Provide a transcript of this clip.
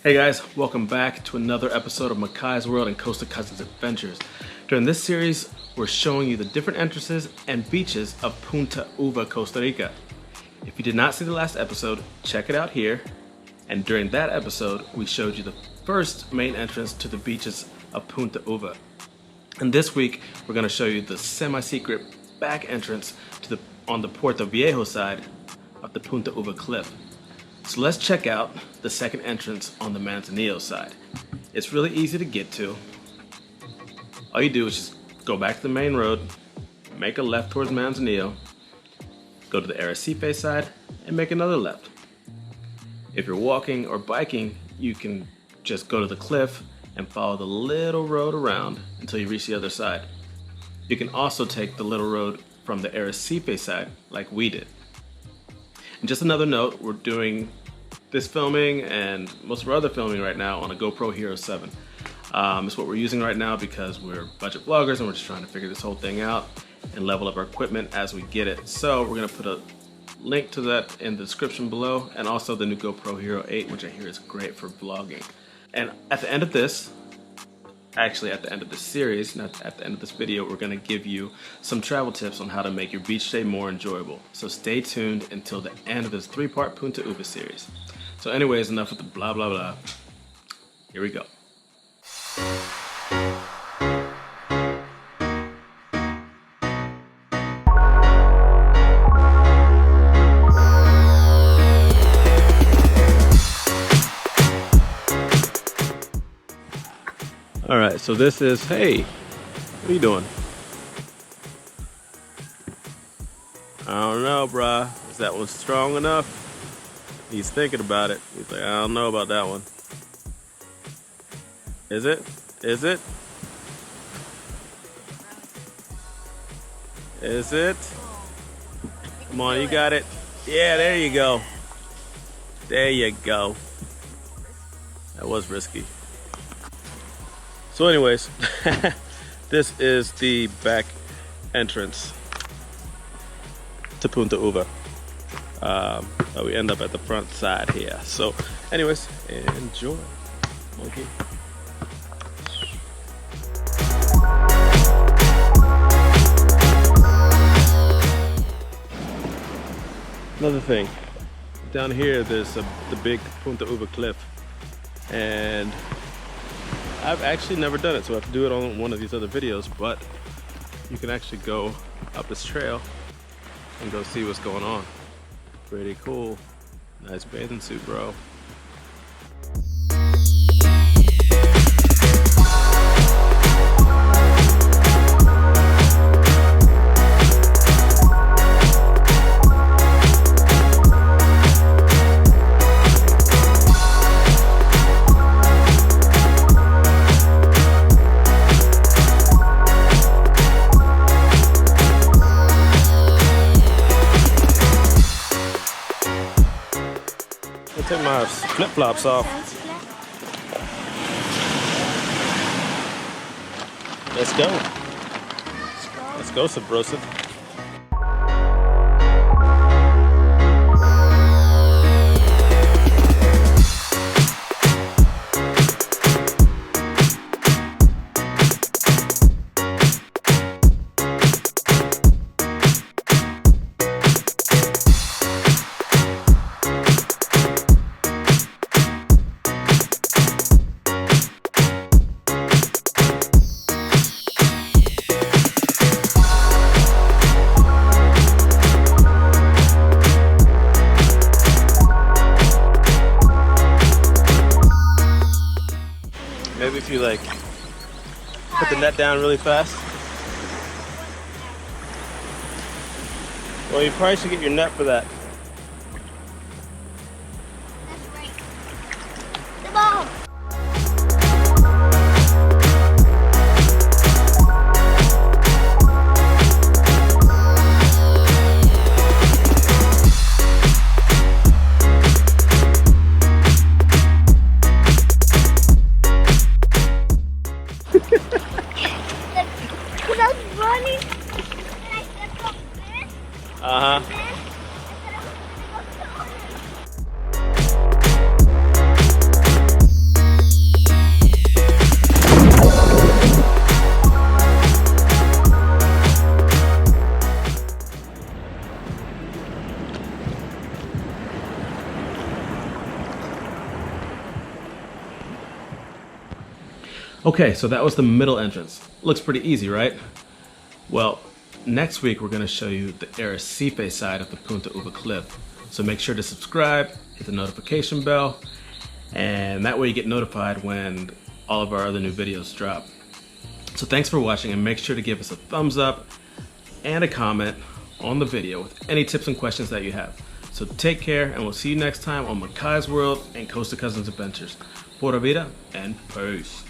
Hey guys, welcome back to another episode of Makai's World and Costa Cousins Adventures. During this series, we're showing you the different entrances and beaches of Punta Uva, Costa Rica. If you did not see the last episode, check it out here. And during that episode, we showed you the first main entrance to the beaches of Punta Uva. And this week, we're going to show you the semi-secret back entrance to on the Puerto Viejo side of the Punta Uva cliff. So let's check out the second entrance on the Manzanillo side. It's really easy to get to. All you do is just go back to the main road, make a left towards Manzanillo, go to the Arricife side, and make another left. If you're walking or biking, you can just go to the cliff and follow the little road around until you reach the other side. You can also take the little road from the Arricife side like we did. And just another note, we're doing this filming and most of our other filming right now on a GoPro Hero 7. It's what we're using right now because we're budget vloggers and we're just trying to figure this whole thing out and level up our equipment as we get it. So we're gonna put a link to that in the description below, and also the new GoPro Hero 8, which I hear is great for vlogging. And at the end of this, actually at the end of this series, not at the end of this video, we're gonna give you some travel tips on how to make your beach stay more enjoyable. So stay tuned until the end of this 3-part Punta Uva series. So anyways, enough with the blah blah blah. Here we go. All right, so this is, hey, what are you doing? I don't know, bruh. Is that one strong enough? He's thinking about it. He's like, I don't know about that one. Is it? Is it? Is it? Come on, you got it. Yeah, there you go. There you go. That was risky. So anyways, this is the back entrance to Punta Uva. We end up at the front side here. So anyways, enjoy. Okay. Another thing, down here there's the big Punta Uva cliff, and I've actually never done it, so I have to do it on one of these other videos, but you can actually go up this trail and go see what's going on. Pretty cool. Nice bathing suit, bro. Take my flip-flops off. Let's go. Let's go, Subrosa. Maybe if you like put the net down really fast. Well, you probably should get your net for that. That's right. The ball. That's funny. Uh-huh. Okay, so that was the middle entrance. Looks pretty easy, right? Well, next week we're gonna show you the Arricife side of the Punta Uva cliff. So make sure to subscribe, hit the notification bell, and that way you get notified when all of our other new videos drop. So thanks for watching, and make sure to give us a thumbs up and a comment on the video with any tips and questions that you have. So take care, and we'll see you next time on Makai's World and Costa Cousins Adventures. Pura vida and peace.